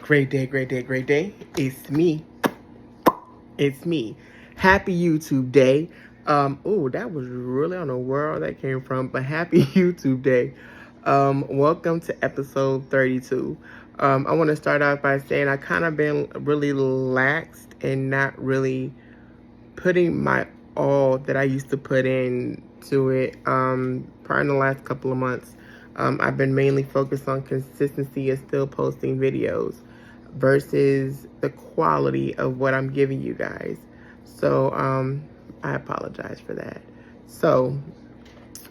Great day, great day, great day. It's me. It's me. Happy YouTube Day. That was really on the world that came from, but happy YouTube Day. Welcome to episode 32. I want to start off by saying I kind of been really laxed and not really putting my all that I used to put into it prior in the last couple of months. I've been mainly focused on consistency and still posting videos versus the quality of what I'm giving you guys. So I apologize for that. So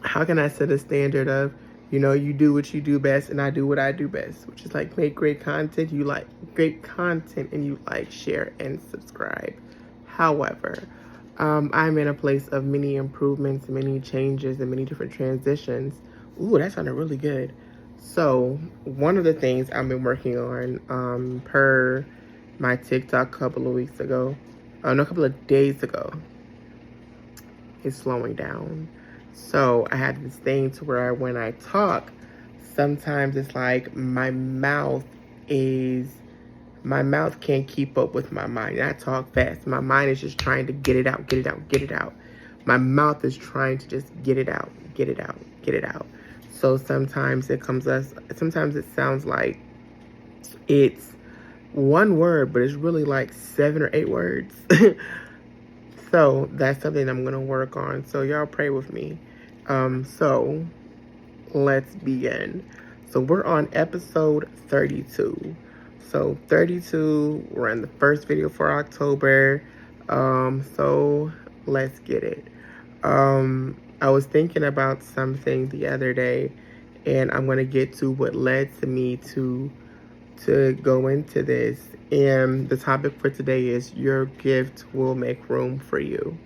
how can I set a standard of, you do what you do best and I do what I do best, which is like make great content. You like great content and you like, share, and subscribe. However, I'm in a place of many improvements, many changes, and many different transitions. Ooh, that sounded really good. So one of the things I've been working on, per my TikTok a couple of weeks ago, no, a couple of days ago, is slowing down. So I had this thing to where when I talk, sometimes it's like my mouth can't keep up with my mind. I talk fast. My mind is just trying to get it out, get it out, get it out. My mouth is trying to just get it out, get it out, get it out. So sometimes sometimes it sounds like it's one word, but it's really like 7 or 8 words. So that's something I'm going to work on. So y'all pray with me. So let's begin. So we're on episode 32. So 32, we're in the first video for October. So let's get it. I was thinking about something the other day, and I'm going to get to what led to me to go into this. And the topic for today is your gift will make room for you.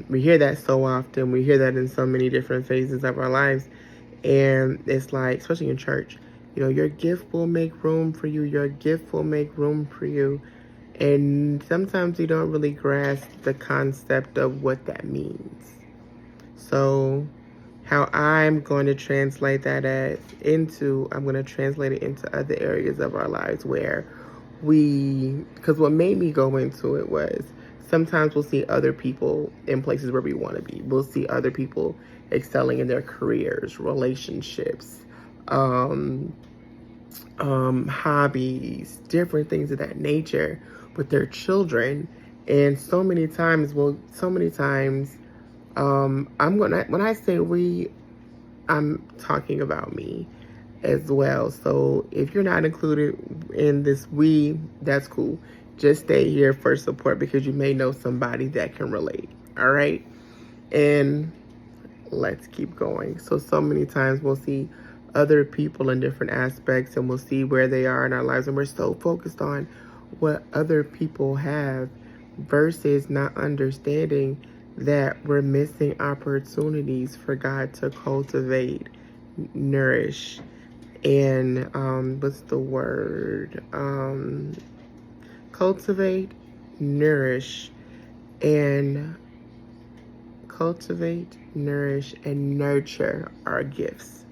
We hear that so often. We hear that in so many different phases of our lives. And it's like, especially in church, your gift will make room for you. Your gift will make room for you. And sometimes we don't really grasp the concept of what that means. So how I'm going to translate that I'm going to translate it into other areas of our lives where because what made me go into it was sometimes we'll see other people in places where we want to be. We'll see other people excelling in their careers, relationships, hobbies, different things of that nature with their children. And so many times, when I say we, I'm talking about me as well. So if you're not included in this we, that's cool. Just stay here for support because you may know somebody that can relate. All right. And let's keep going. So many times we'll see other people in different aspects and we'll see where they are in our lives. And we're so focused on what other people have versus not understanding that we're missing opportunities for God to cultivate, nourish, and what's the word? Cultivate, nourish, and nurture our gifts.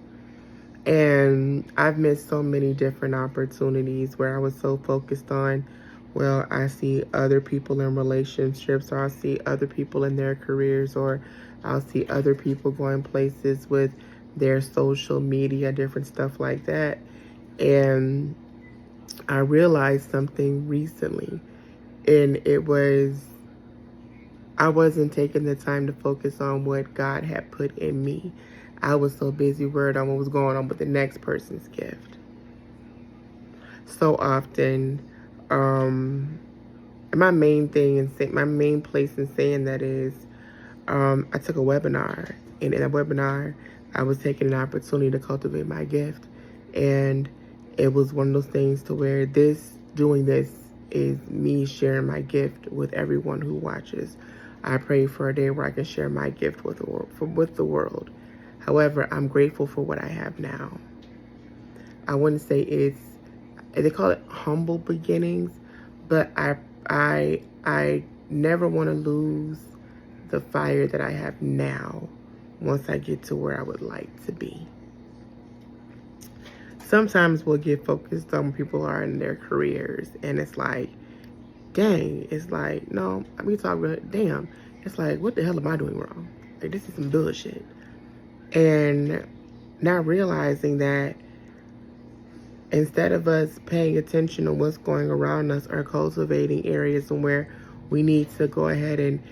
And I've missed so many different opportunities where I was so focused on, well, I see other people in relationships, or I'll see other people in their careers, or I'll see other people going places with their social media, different stuff like that. And I realized something recently, and I wasn't taking the time to focus on what God had put in me. I was so busy worried on what was going on with the next person's gift. So often, my main place in saying that is, I took a webinar, and in a webinar, I was taking an opportunity to cultivate my gift. And it was one of those things to where doing this is me sharing my gift with everyone who watches. I pray for a day where I can share my gift with the world. However, I'm grateful for what I have now. I wouldn't say they call it humble beginnings, but I never want to lose the fire that I have now once I get to where I would like to be. sometimes we'll get focused on when people are in their careers, and it's like, dang, it's like, no, we talk about, damn, it's like, what the hell am I doing wrong? Like, this is some bullshit. And not realizing that instead of us paying attention to what's going around us or cultivating areas where we need to go ahead and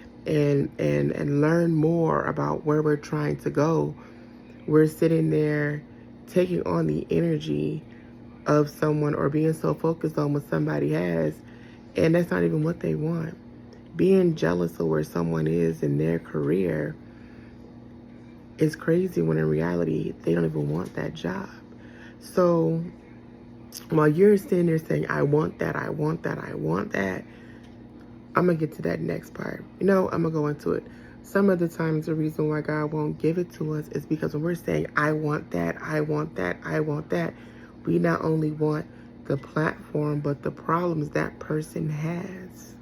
learn more about where we're trying to go, we're sitting there taking on the energy of someone or being so focused on what somebody has, and that's not even what they want. Being jealous of where someone is in their career is crazy when in reality, they don't even want that job. So while you're sitting there saying, I want that, I want that, I want that, I'm going to get to that next part. I'm going to go into it. Some of the times the reason why God won't give it to us is because when we're saying, I want that, I want that, I want that, we not only want the platform, but the problems that person has.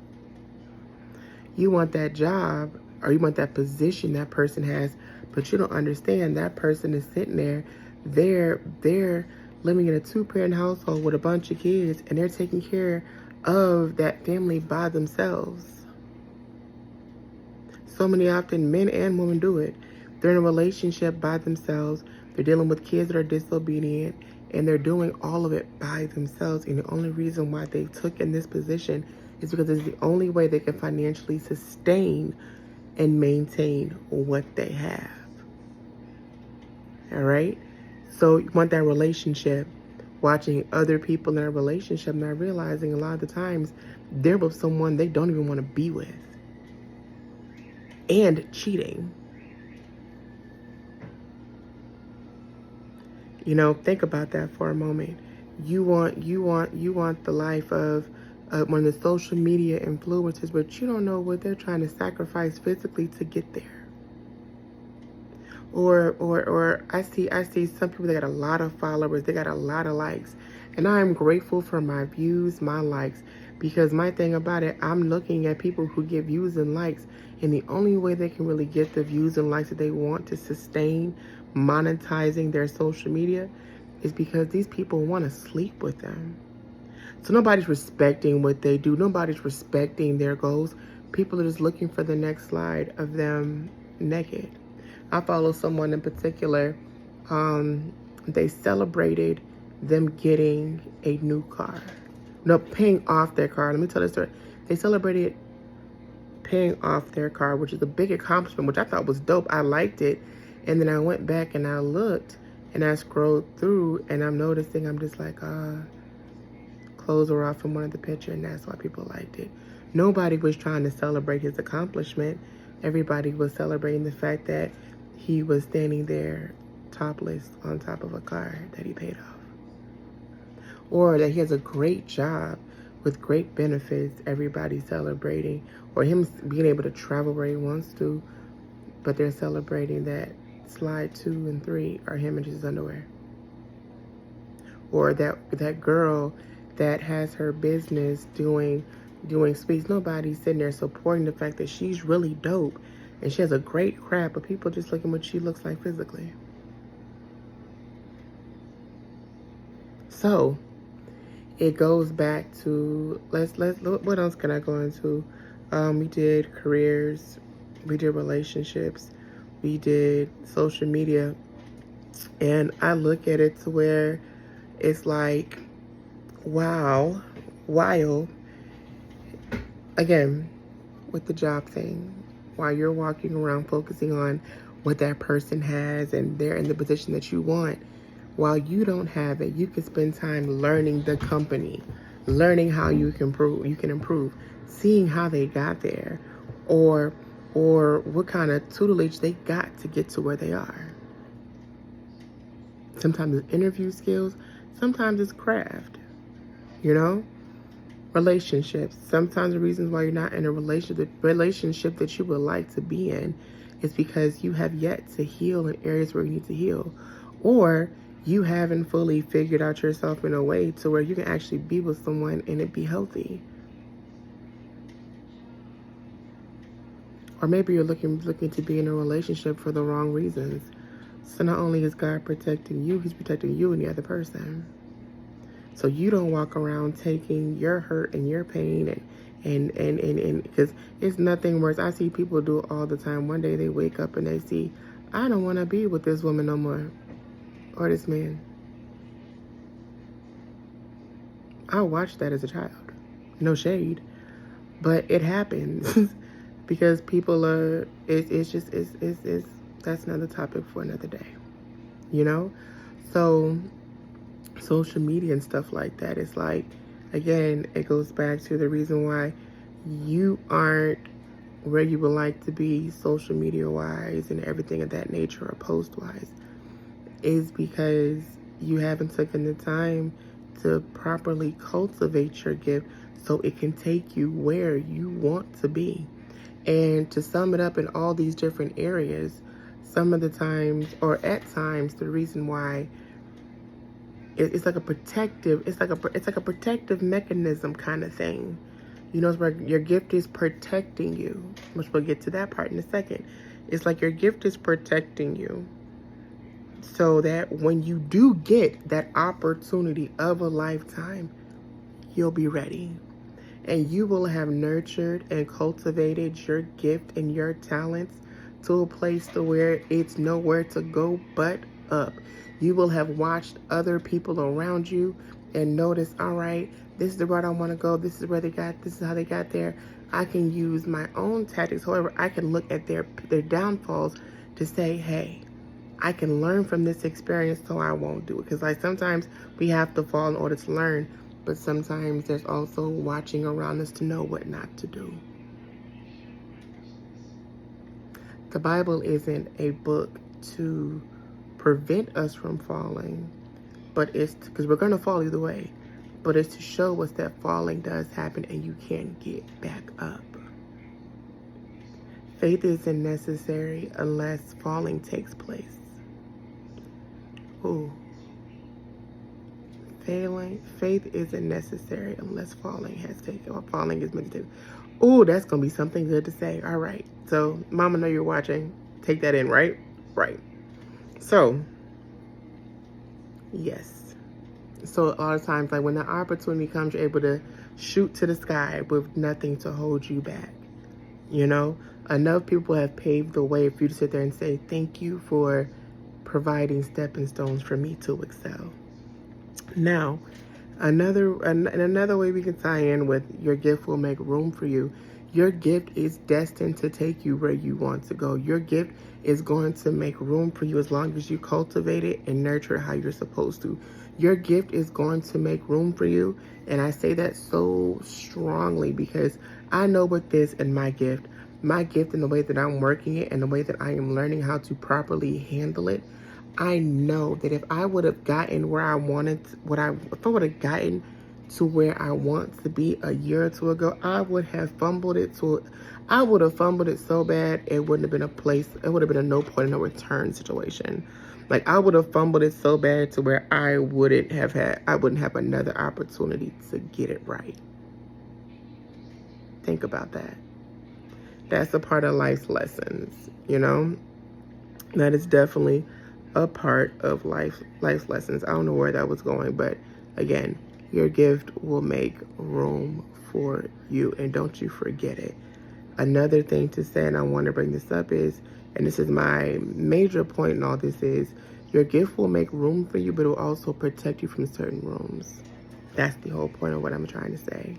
You want that job, or you want that position that person has, but you don't understand that person is sitting there. They're living in a 2-parent household with a bunch of kids, and they're taking care of that family by themselves. So many often men and women do it. They're in a relationship by themselves. They're dealing with kids that are disobedient, and they're doing all of it by themselves. And the only reason why they took in this position is because it's the only way they can financially sustain and maintain what they have. All right? So you want that relationship, watching other people in a relationship, not realizing a lot of the times they're with someone they don't even want to be with. And cheating. Think about that for a moment. You want the life of one of the social media influencers, but you don't know what they're trying to sacrifice physically to get there. Or I see some people that got a lot of followers, they got a lot of likes, and I am grateful for my views, my likes, because my thing about it, I'm looking at people who get views and likes, and the only way they can really get the views and likes that they want to sustain monetizing their social media is because these people want to sleep with them. So nobody's respecting what they do. Nobody's respecting their goals. People are just looking for the next slide of them naked. I follow someone in particular. They celebrated them getting a new car. No, paying off their car. Let me tell this story. They celebrated paying off their car, which is a big accomplishment, which I thought was dope. I liked it. And then I went back and I looked and I scrolled through and I'm noticing, I'm just like, clothes were off from one of the pictures, and that's why people liked it. Nobody was trying to celebrate his accomplishment. Everybody was celebrating the fact that he was standing there topless on top of a car that he paid off. Or that he has a great job with great benefits, everybody's celebrating. Or him being able to travel where he wants to, but they're celebrating that slide 2 and 3 are him in his underwear. Or that girl that has her business doing speaks. Nobody's sitting there supporting the fact that she's really dope and she has a great craft, but people just looking what she looks like physically. So it goes back to let's what else can I go into? We did careers, we did relationships, we did social media, and I look at it to where it's like, wow, while, again, with the job thing, while you're walking around focusing on what that person has and they're in the position that you want, while you don't have it, you can spend time learning the company, learning how you can improve, seeing how they got there, or what kind of tutelage they got to get to where they are. Sometimes it's interview skills, sometimes it's craft. Relationships. Sometimes the reasons why you're not in a relationship that you would like to be in is because you have yet to heal in areas where you need to heal, or you haven't fully figured out yourself in a way to where you can actually be with someone and it be healthy. Or maybe you're looking to be in a relationship for the wrong reasons. So not only is God protecting you, he's protecting you and the other person. So you don't walk around taking your hurt and your pain and because it's nothing worse. I see people do it all the time. One day they wake up and they see, I don't want to be with this woman no more, or this man. I watched that as a child. No shade, but it happens because people are. It's that's another topic for another day. You know, so social media and stuff like that. It's like, again, it goes back to the reason why you aren't where you would like to be social media wise and everything of that nature or post wise is because you haven't taken the time to properly cultivate your gift so it can take you where you want to be. And to sum it up in all these different areas, some of the times, or at times, the reason why it's like a protective, it's like a protective mechanism kind of thing. You know, it's where your gift is protecting you, which we'll get to that part in a second. It's like your gift is protecting you so that when you do get that opportunity of a lifetime, you'll be ready. And you will have nurtured and cultivated your gift and your talents to a place to where it's nowhere to go but up. You will have watched other people around you and noticed, all right, this is the route I want to go. This is where they got, this is how they got there. I can use my own tactics. However, I can look at their downfalls to say, hey, I can learn from this experience so I won't do it. Because like sometimes we have to fall in order to learn, but sometimes there's also watching around us to know what not to do. The Bible isn't a book to prevent us from falling, but it's because we're going to fall either way, but it's to show us that falling does happen and you can get back up. Faith isn't necessary unless falling takes place. Ooh. Faith isn't necessary unless falling has taken, or falling is meant to take. Ooh, that's going to be something good to say. All right. So, Mama, know you're watching. Take that in, right? Right. So, yes. So, a lot of times, like when the opportunity comes, you're able to shoot to the sky with nothing to hold you back. You know, enough people have paved the way for you to sit there and say, thank you for providing stepping stones for me to excel. Now, another way we can tie in with your gift will make room for you. Your gift is destined to take you where you want to go. Your gift is going to make room for you as long as you cultivate it and nurture it how you're supposed to. Your gift is going to make room for you. And I say that so strongly because I know with this and my gift and the way that I'm working it and the way that I am learning how to properly handle it, I know that if I would have gotten where I wanted, if I would have gotten to where I want to be a year or two ago, I would have fumbled it so bad it wouldn't have been a place, it would have been a no point, no return situation. Like I would have fumbled it so bad to where I wouldn't have another opportunity to get it right. Think about that. That's a part of life's lessons, you know? That is definitely a part of life's lessons. I don't know where that was going, but again, your gift will make room for you, and don't you forget it. Another thing to say, and I want to bring this up is, and this is my major point in all this is, your gift will make room for you, but it will also protect you from certain rooms. That's the whole point of what I'm trying to say.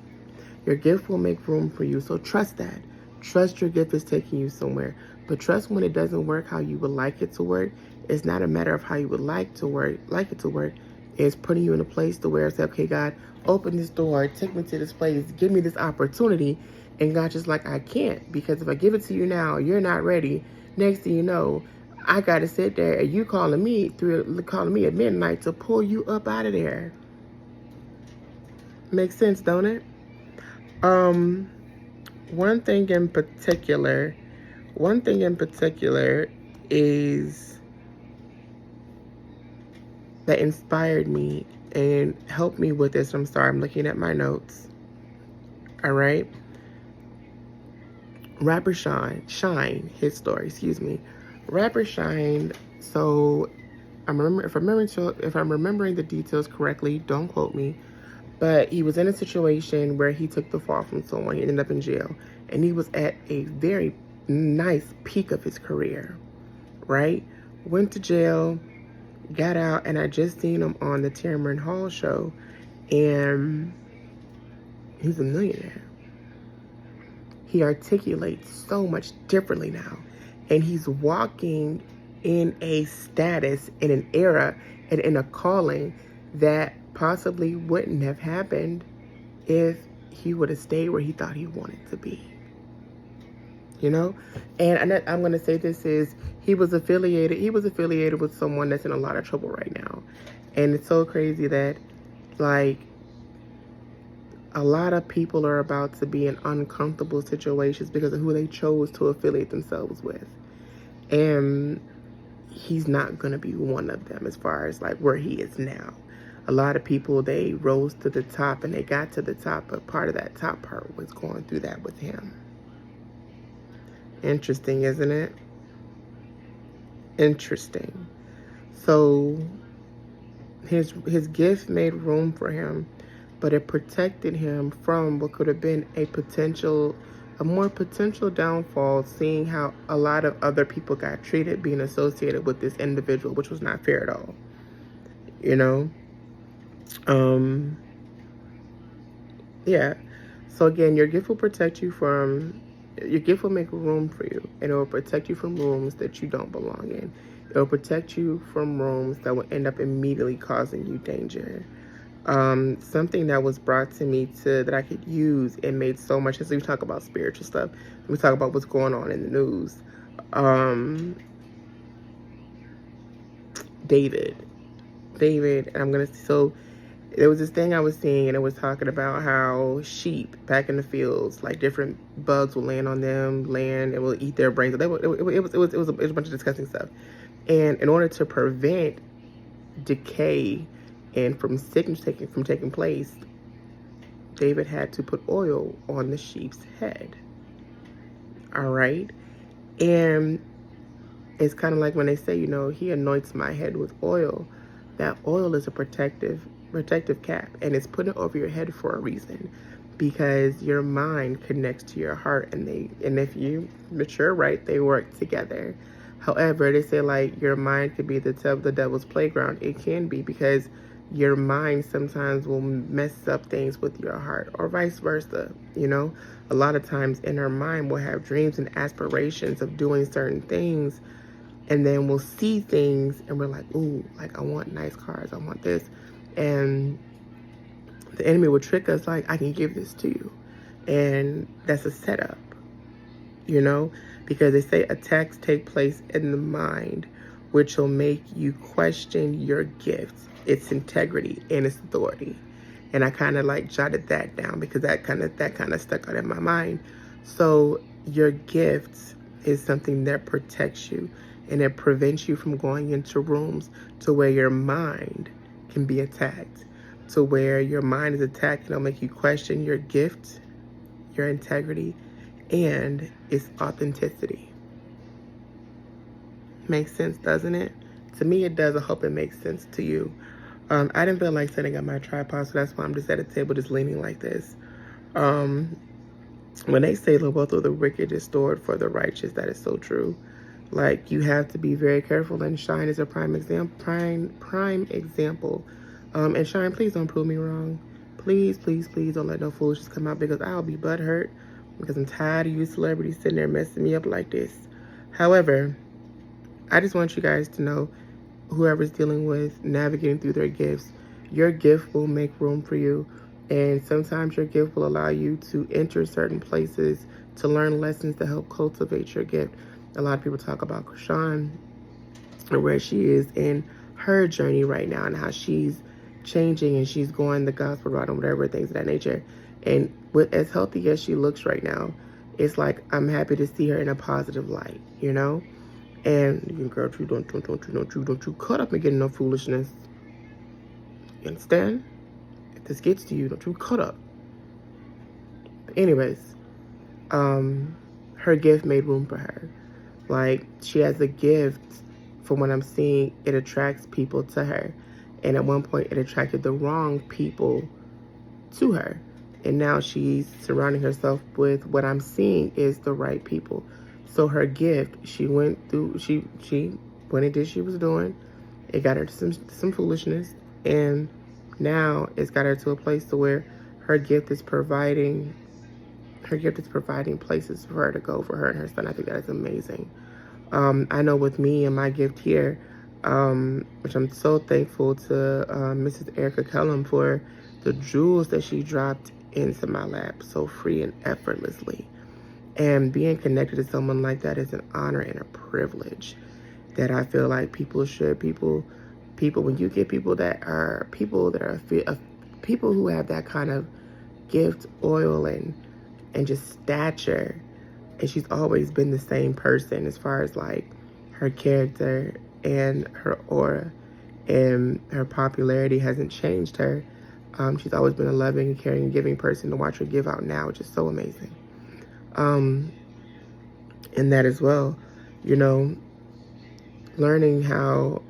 Your gift will make room for you, so trust that. Trust your gift is taking you somewhere, but trust when it doesn't work how you would like it to work. It's not a matter of how you would like it to work. It's putting you in a place to where it's like, okay, God, open this door, take me to this place, give me this opportunity. And God's just like, I can't, because if I give it to you now, you're not ready. Next thing you know, I got to sit there and you calling me at midnight to pull you up out of there. Makes sense, don't it? One thing in particular is that inspired me and helped me with this. I'm sorry, I'm looking at my notes. All right. Rapper Shine, his story, excuse me. Rapper Shine So if I'm remembering the details correctly, don't quote me, but he was in a situation where he took the fall from someone. He ended up in jail, and he was at a very nice peak of his career, right? Went to jail, got out, and I just seen him on the Tamron Hall show, and he's a millionaire. He articulates so much differently now, and he's walking in a status, in an era, and in a calling that possibly wouldn't have happened if he would have stayed where he thought he wanted to be. You know? And I'm going to say this is, he was affiliated with someone that's in a lot of trouble right now. And it's so crazy that, like, a lot of people are about to be in uncomfortable situations because of who they chose to affiliate themselves with. And he's not going to be one of them as far as like where he is now. A lot of people, they rose to the top and they got to the top, but part of that top part was going through that with him. Interesting, isn't it? Interesting. So his gift made room for him, but it protected him from what could have been a more potential downfall, seeing how a lot of other people got treated being associated with this individual, which was not fair at all. You know? Yeah. So again, your gift will make room for you, and it will protect you from rooms that you don't belong in. It will protect you from rooms that will end up immediately causing you danger. Something that was brought to me that I could use and made so much sense. We talk about spiritual stuff. We talk about what's going on in the news. David, and so there was this thing I was seeing, and it was talking about how sheep back in the fields, like different bugs will land on them, it will eat their brains. It was a bunch of disgusting stuff. And in order to prevent decay and from sickness from taking place, David had to put oil on the sheep's head. All right? And it's kind of like when they say, he anoints my head with oil. That oil is a protective cap, and it's putting it over your head for a reason, because your mind connects to your heart, and if you mature right, they work together. However, they say like your mind could be the devil's playground. It can be, because your mind sometimes will mess up things with your heart, or vice versa. A lot of times in our mind, we'll have dreams and aspirations of doing certain things, and then we'll see things and we're like, ooh, like I want nice cars, I want this. And the enemy will trick us like, I can give this to you. And that's a setup, because they say attacks take place in the mind, which will make you question your gifts, its integrity, and its authority. And I kind of like jotted that down because that kind of stuck out in my mind. So your gifts is something that protects you, and it prevents you from going into rooms to where your mind can be attacked, to where your mind is attacked, and it'll make you question your gift, your integrity, and its authenticity. Makes sense, doesn't it? To me, it does. I hope it makes sense to you. I didn't feel like setting up my tripod, so that's why I'm just at a table, just leaning like this. When they say the wealth of the wicked is stored for the righteous, that is so true. Like, you have to be very careful, and Shine is a prime example. And Shine, please don't prove me wrong. Please, please, please don't let no foolishness come out, because I'll be butthurt, because I'm tired of you celebrities sitting there messing me up like this. However, I just want you guys to know, whoever's dealing with navigating through their gifts, your gift will make room for you. And sometimes your gift will allow you to enter certain places to learn lessons to help cultivate your gift. A lot of people talk about Krishan and where she is in her journey right now, and how she's changing and she's going the gospel route and whatever, things of that nature. And with as healthy as she looks right now, it's like I'm happy to see her in a positive light, And girl, don't you cut up and get no foolishness. You understand? If this gets to you, don't you cut up. But anyways, her gift made room for her. Like, she has a gift from what I'm seeing, it attracts people to her. And at one point, it attracted the wrong people to her. And now she's surrounding herself with what I'm seeing is the right people. So her gift, she went through, she went and did what she was doing. It got her to some foolishness. And now it's got her to a place to where her gift is providing places for her to go for her and her son. I think that is amazing. I know with me and my gift here, which I'm so thankful to Mrs. Erica Kellum for the jewels that she dropped into my lap so free and effortlessly. And being connected to someone like that is an honor and a privilege that I feel like people when you get people who have that kind of gift, oil, and just stature. And she's always been the same person as far as like her character and her aura, and her popularity hasn't changed her. She's always been a loving, caring, and giving person. To watch her give out now, which is so amazing. And that as well, learning how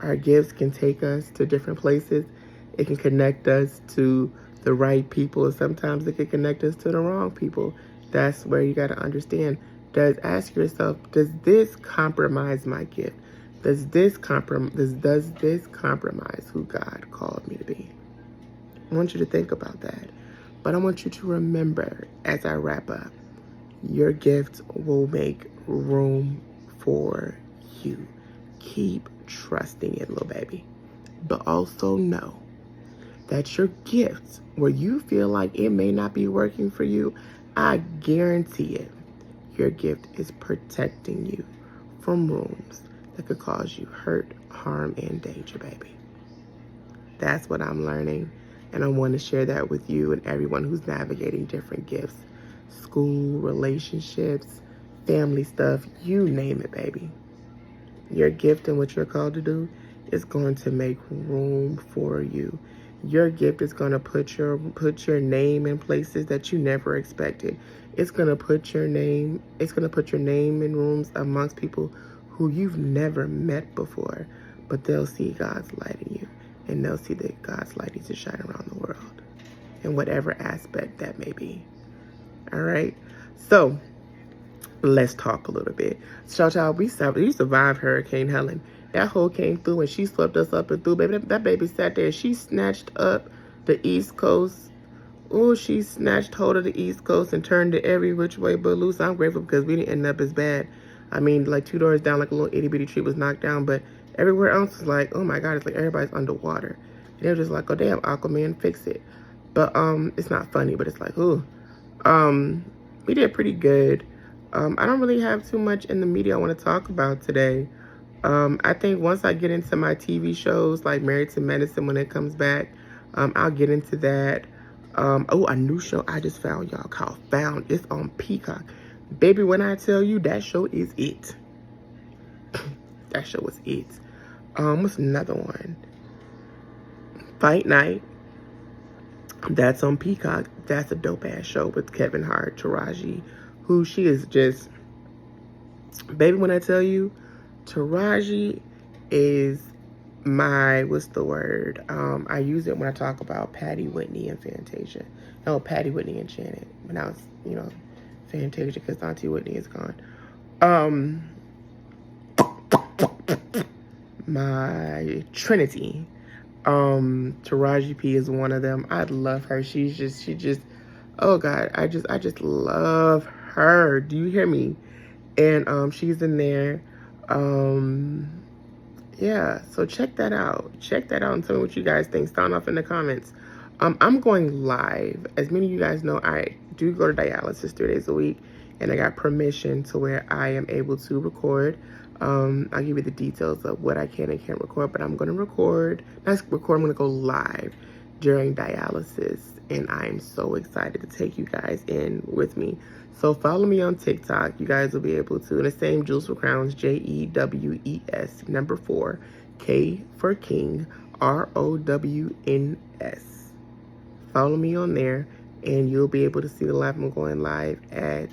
our gifts can take us to different places. It can connect us to the right people, and sometimes it can connect us to the wrong people. That's where you got to understand. Ask yourself, does this compromise my gift? Does this compromise who God called me to be? I want you to think about that. But I want you to remember, as I wrap up, your gift will make room for you. Keep trusting it, little baby. But also know that your gift, where you feel like it may not be working for you, I guarantee it, your gift is protecting you from rooms that could cause you hurt, harm, and danger, baby. That's what I'm learning, and I want to share that with you and everyone who's navigating different gifts. School, relationships, family stuff, you name it, baby. Your gift and what you're called to do is going to make room for you. Your gift is going to put your name in places that you never expected. It's going to put your name in rooms amongst people who you've never met before, but they'll see God's light in you, and they'll see that God's light needs to shine around the world in whatever aspect that may be. All right. So let's talk a little bit. Child, we survived Hurricane Helen. That hole came through and she swept us up and through, baby. That baby sat there. She snatched up the East Coast. Oh, she snatched hold of the East Coast and turned it every which way but loose. I'm grateful because we didn't end up as bad. I mean, like 2 doors down, like a little itty bitty tree was knocked down, but everywhere else is like, oh my God, it's like everybody's underwater. And they're just like, oh damn, Aquaman, fix it. But it's not funny, but it's like, ooh. We did pretty good. I don't really have too much in the media I want to talk about today. I think once I get into my TV shows like Married to Medicine when it comes back, I'll get into that. A new show I just found, y'all, called Found. It's on Peacock. Baby, when I tell you, that show is it. That show is it. What's another one? Fight Night. That's on Peacock. That's a dope-ass show with Kevin Hart, Taraji, who she is just... Baby, when I tell you, Taraji is my, what's the word? I use it when I talk about Patty Whitney and Fantasia. No, Patty Whitney and Janet. When I was, Fantasia, because Auntie Whitney is gone. My Trinity. Taraji P is one of them. I love her. She just, oh God, I just love her. Do you hear me? And she's in there. Yeah, so check that out. Check that out and tell me what you guys think. Sound off in the comments. I'm going live. As many of you guys know, I do go to dialysis 3 days a week, and I got permission to where I am able to record. I'll give you the details of what I can and can't record, but I'm going to record. Not record, I'm going to go live during dialysis, and I'm so excited to take you guys in with me. So follow me on TikTok. You guys will be able to. And the same, Jewels for Crowns, JEWES, 4, K for King, ROWNS. Follow me on there, and you'll be able to see the live. I'm going live at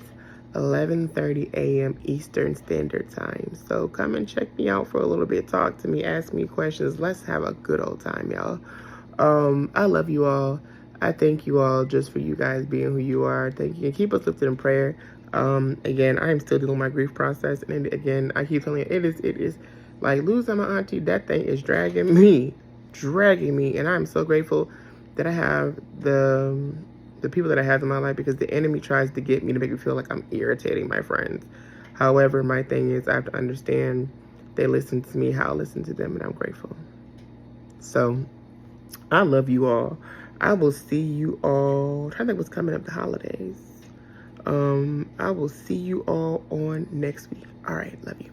11:30 a.m. Eastern Standard Time. So come and check me out for a little bit. Talk to me. Ask me questions. Let's have a good old time, y'all. I love you all. I thank you all just for you guys being who you are. Thank you. And keep us lifted in prayer. Again, I am still dealing with my grief process. And again, I keep telling you, it is like losing my auntie. That thing is dragging me. And I'm so grateful that I have the people that I have in my life, because the enemy tries to get me to make me feel like I'm irritating my friends. However, my thing is I have to understand they listen to me how I listen to them, and I'm grateful. So I love you all. I will see you all. I'm trying to think what's coming up the holidays. I will see you all on next week. All right, love you.